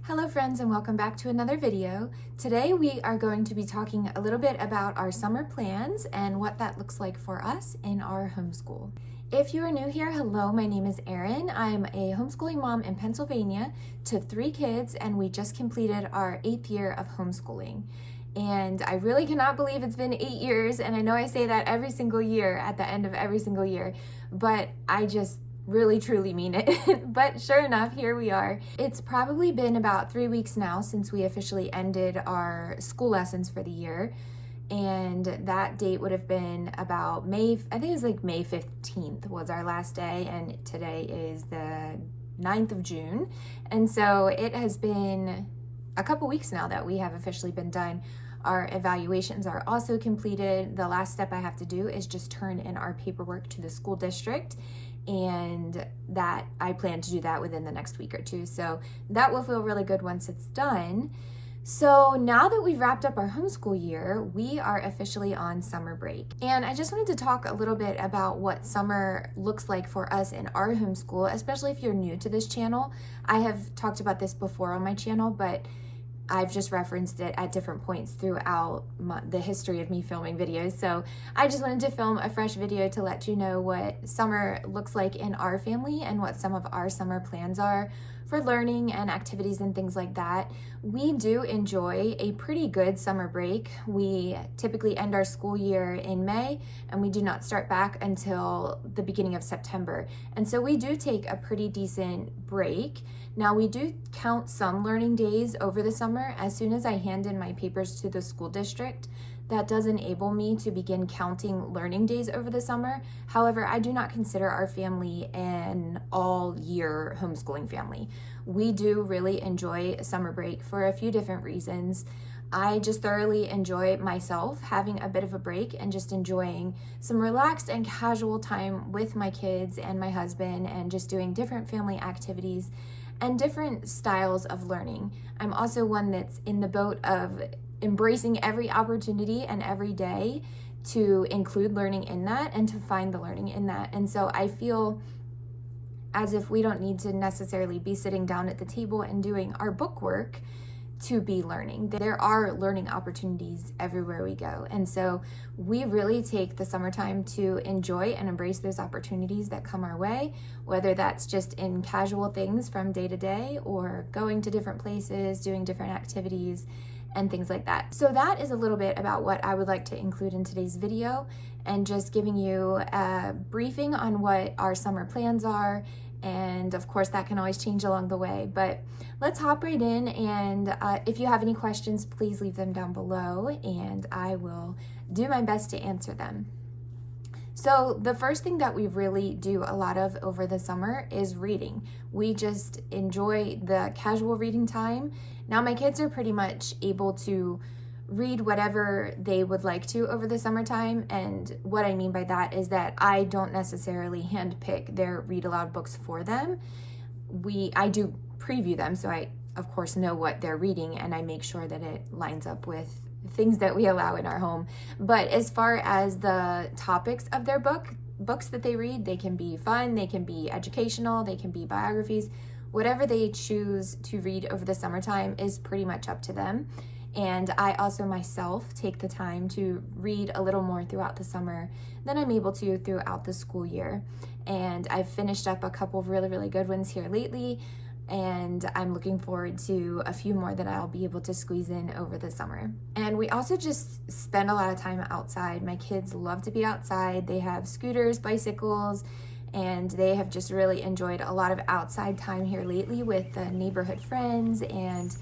Hello friends, and welcome back to another video. Today we are going to be talking a little bit about our summer plans and what that looks like for us in our homeschool. If you are new here, hello, my name is Erin. I'm a homeschooling mom in Pennsylvania to 3 kids, and we just completed our 8th year of homeschooling. And I really cannot believe it's been 8 years, and I know I say that every single year at the end of every single year, but I just really truly mean it. But sure enough, here we are. It's probably been about 3 weeks now since we officially ended our school lessons for the year, and that date would have been about May 15th was our last day, and today is the 9th of June. And so it has been a couple weeks now that we have officially been done. Our evaluations are also completed. The last step I have to do is just turn in our paperwork to the school district, and that I plan to do that within the next week or two. So that will feel really good once it's done. So now that we've wrapped up our homeschool year, we are officially on summer break. And I just wanted to talk a little bit about what summer looks like for us in our homeschool, especially if you're new to this channel. I have talked about this before on my channel, but I've just referenced it at different points throughout the history of me filming videos. So I just wanted to film a fresh video to let you know what summer looks like in our family and what some of our summer plans are for learning and activities and things like that. We do enjoy a pretty good summer break. We typically end our school year in May, and we do not start back until the beginning of September. And so we do take a pretty decent break. Now, we do count some learning days over the summer. As soon as I hand in my papers to the school district, that does enable me to begin counting learning days over the summer. However, I do not consider our family an all-year homeschooling family. We do really enjoy summer break for a few different reasons. I just thoroughly enjoy myself having a bit of a break and just enjoying some relaxed and casual time with my kids and my husband, and just doing different family activities and different styles of learning. I'm also one that's in the boat of embracing every opportunity and every day to include learning in that and to find the learning in that. And so I feel as if we don't need to necessarily be sitting down at the table and doing our book work to be learning. There are learning opportunities everywhere we go. And so we really take the summertime to enjoy and embrace those opportunities that come our way, whether that's just in casual things from day to day or going to different places, doing different activities and things like that. So that is a little bit about what I would like to include in today's video, and just giving you a briefing on what our summer plans are. And of course, that can always change along the way, but let's hop right in. And if you have any questions, please leave them down below and I will do my best to answer them. So the first thing that we really do a lot of over the summer is reading. We just enjoy the casual reading time. Now my kids are pretty much able to read whatever they would like to over the summertime, and what I mean by that is that I don't necessarily handpick their read aloud books for them. I do preview them, so I of course know what they're reading, and I make sure that it lines up with things that we allow in our home. But as far as the topics of their books that they read, they can be fun, they can be educational, they can be biographies. Whatever they choose to read over the summertime is pretty much up to them. And I also myself take the time to read a little more throughout the summer than I'm able to throughout the school year. And I've finished up a couple of really, really good ones here lately, and I'm looking forward to a few more that I'll be able to squeeze in over the summer. And we also just spend a lot of time outside. My kids love to be outside. They have scooters, bicycles, and they have just really enjoyed a lot of outside time here lately with the neighborhood friends, and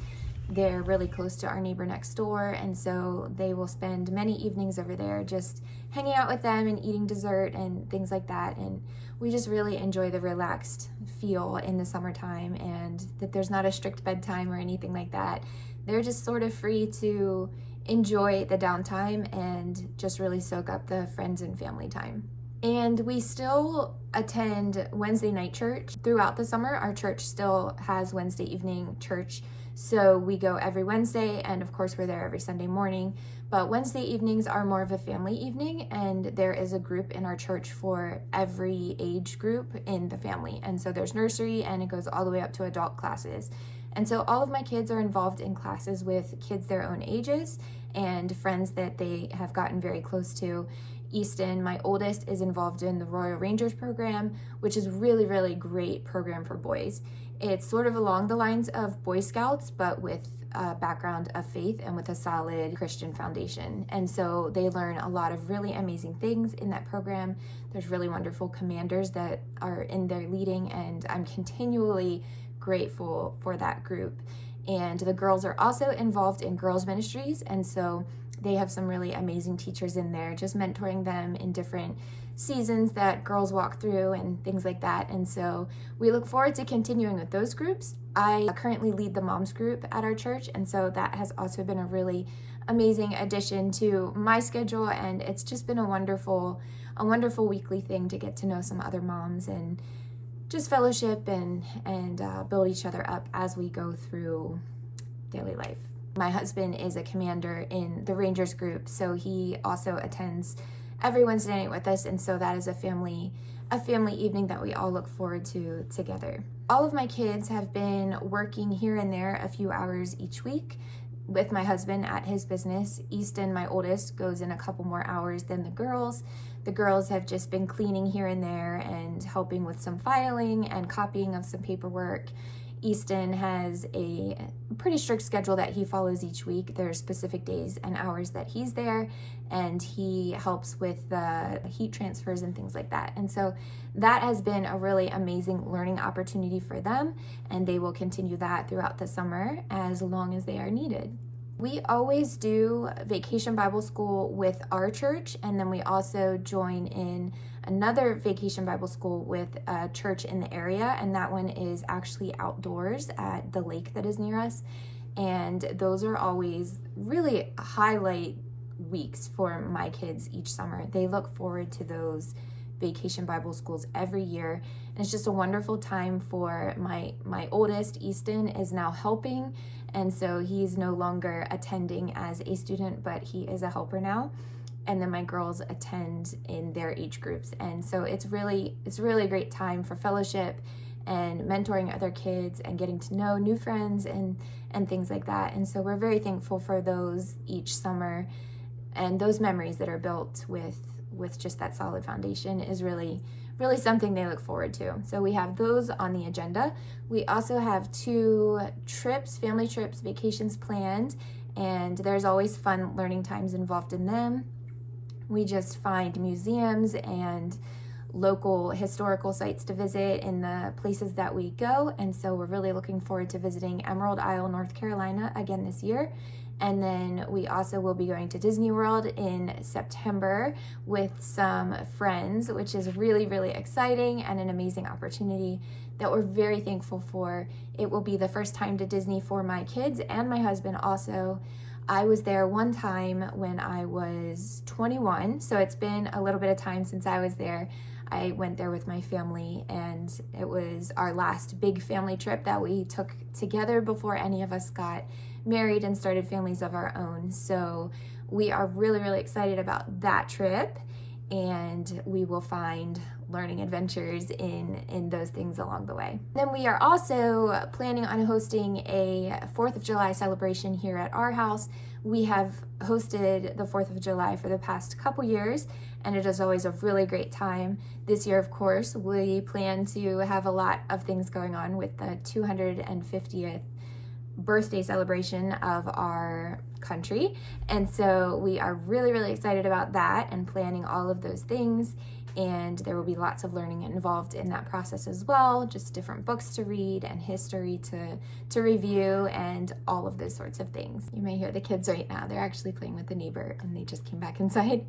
they're really close to our neighbor next door, and so they will spend many evenings over there just hanging out with them and eating dessert and things like that. And we just really enjoy the relaxed feel in the summertime, and that there's not a strict bedtime or anything like that. They're just sort of free to enjoy the downtime and just really soak up the friends and family time. And we still attend Wednesday night church throughout the summer. Our church still has Wednesday evening church, so we go every Wednesday, and of course we're there every Sunday morning. But Wednesday evenings are more of a family evening, and there is a group in our church for every age group in the family. And so there's nursery, and it goes all the way up to adult classes. And so all of my kids are involved in classes with kids their own ages and friends that they have gotten very close to. Easton, my oldest, is involved in the Royal Rangers program, which is really great program for boys. It's sort of along the lines of Boy Scouts, but with a background of faith and with a solid Christian foundation. And so they learn a lot of really amazing things in that program. There's really wonderful commanders that are in there leading, and I'm continually grateful for that group. And the girls are also involved in girls ministries, and so they have some really amazing teachers in there, just mentoring them in different seasons that girls walk through and things like that. And so we look forward to continuing with those groups. I currently lead the moms group at our church, and so that has also been a really amazing addition to my schedule, and it's just been a wonderful weekly thing to get to know some other moms and just fellowship and build each other up as we go through daily life. My husband is a commander in the Rangers group, so he also attends every Wednesday night with us, and so that is a family evening that we all look forward to together. All of my kids have been working here and there a few hours each week with my husband at his business. Easton, my oldest, goes in a couple more hours than the girls. The girls have just been cleaning here and there and helping with some filing and copying of some paperwork. Easton has a pretty strict schedule that he follows each week. There are specific days and hours that he's there, and he helps with the heat transfers and things like that. And so that has been a really amazing learning opportunity for them, and they will continue that throughout the summer as long as they are needed. We always do Vacation Bible School with our church, and then we also join in another Vacation Bible School with a church in the area, and that one is actually outdoors at the lake that is near us. And those are always really highlight weeks for my kids each summer. They look forward to those Vacation Bible Schools every year, and it's just a wonderful time for my oldest. Easton is now helping, and so he's no longer attending as a student, but he is a helper now. And then my girls attend in their age groups, and so it's really a great time for fellowship and mentoring other kids and getting to know new friends and things like that. And so we're very thankful for those each summer, and those memories that are built with just that solid foundation is really something they look forward to. So we have those on the agenda. We also have 2 trips, family trips, vacations planned, and there's always fun learning times involved in them. We just find museums and local historical sites to visit in the places that we go, and so we're really looking forward to visiting Emerald Isle, North Carolina again this year. And then we also will be going to Disney World in September with some friends, which is really exciting and an amazing opportunity that we're very thankful for. It will be the first time to Disney for my kids and my husband also. I was there one time when I was 21, so it's been a little bit of time since I was there. I went there with my family, and it was our last big family trip that we took together before any of us got married and started families of our own. So we are really excited about that trip, and we will find learning adventures in those things along the way. Then we are also planning on hosting a 4th of July celebration here at our house. We have hosted the 4th of July for the past couple years, and it is always a really great time. This year, of course, we plan to have a lot of things going on with the 250th birthday celebration of our country, and so we are really excited about that and planning all of those things. And there will be lots of learning involved in that process as well, just different books to read and history to review and all of those sorts of things. You may hear the kids right now. They're actually playing with the neighbor, and they just came back inside.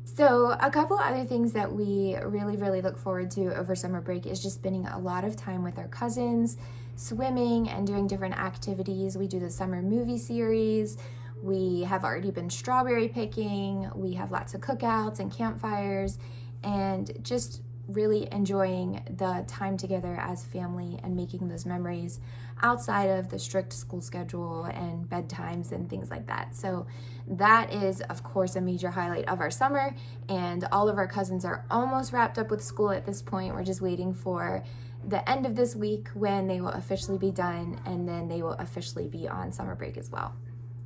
So a couple other things that we really look forward to over summer break is just spending a lot of time with our cousins, swimming and doing different activities. We do the summer movie series. We have already been strawberry picking. We have lots of cookouts and campfires, and just really enjoying the time together as family and making those memories outside of the strict school schedule and bedtimes and things like that. So that is, of course, a major highlight of our summer, and all of our cousins are almost wrapped up with school at this point. We're just waiting for the end of this week when they will officially be done, and then they will officially be on summer break as well.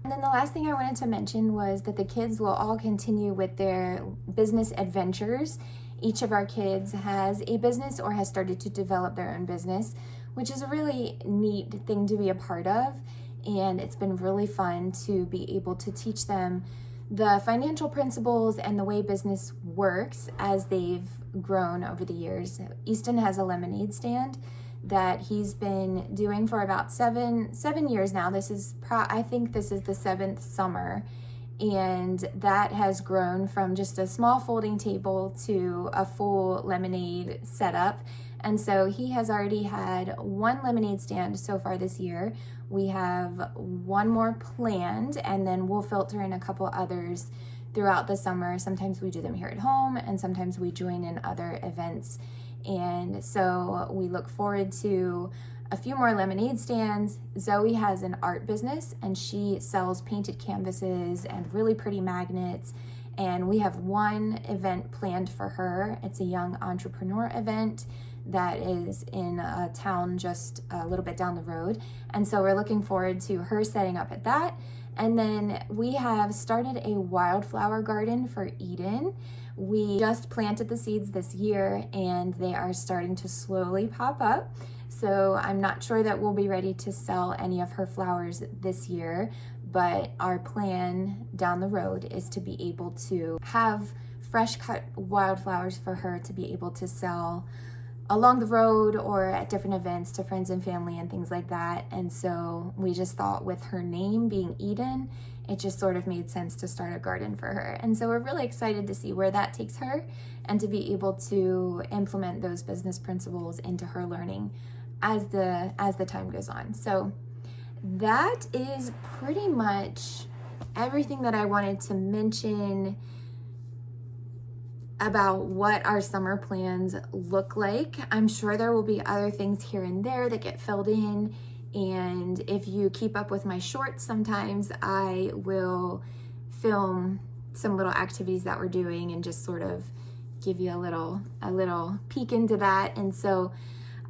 And then the last thing I wanted to mention was that the kids will all continue with their business adventures. Each of our kids has a business or has started to develop their own business, which is a really neat thing to be a part of. And it's been really fun to be able to teach them the financial principles and the way business works as they've grown over the years. Easton has a lemonade stand that he's been doing for about seven years now. I think this is the 7th summer, and that has grown from just a small folding table to a full lemonade setup. And so he has already had 1 lemonade stand so far this year. We have 1 more planned, and then we'll filter in a couple others throughout the summer. Sometimes we do them here at home, and sometimes we join in other events. And so we look forward to a few more lemonade stands. Zoe has an art business, and she sells painted canvases and really pretty magnets. And we have 1 event planned for her. It's a young entrepreneur event that is in a town just a little bit down the road. And so we're looking forward to her setting up at that. And then we have started a wildflower garden for Eden. We just planted the seeds this year, and they are starting to slowly pop up. So I'm not sure that we'll be ready to sell any of her flowers this year, but our plan down the road is to be able to have fresh cut wildflowers for her to be able to sell along the road or at different events to friends and family and things like that. And so we just thought, with her name being Eden, it just sort of made sense to start a garden for her. And so we're really excited to see where that takes her and to be able to implement those business principles into her learning as the time goes on. So that is pretty much everything that I wanted to mention about what our summer plans look like. I'm sure there will be other things here and there that get filled in, and if you keep up with my shorts, sometimes I will film some little activities that we're doing and just sort of give you a little peek into that. And so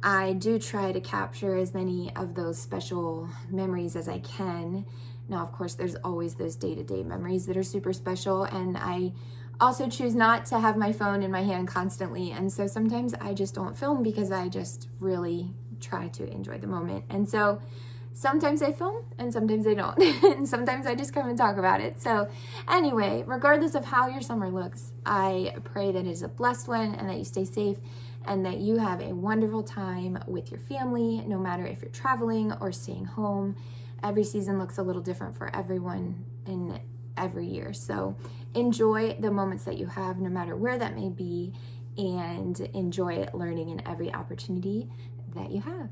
I do try to capture as many of those special memories as I can. Now, of course, there's always those day-to-day memories that are super special, and I also choose not to have my phone in my hand constantly. And so sometimes I just don't film because I just really try to enjoy the moment. And so sometimes I film and sometimes I don't. And sometimes I just come and talk about it. So anyway, regardless of how your summer looks, I pray that it is a blessed one and that you stay safe and that you have a wonderful time with your family, no matter if you're traveling or staying home. Every season looks a little different for everyone in every year. So enjoy the moments that you have, no matter where that may be, and enjoy learning in every opportunity that you have.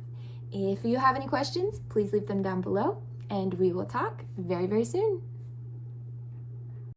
If you have any questions, please leave them down below, and we will talk very, very soon.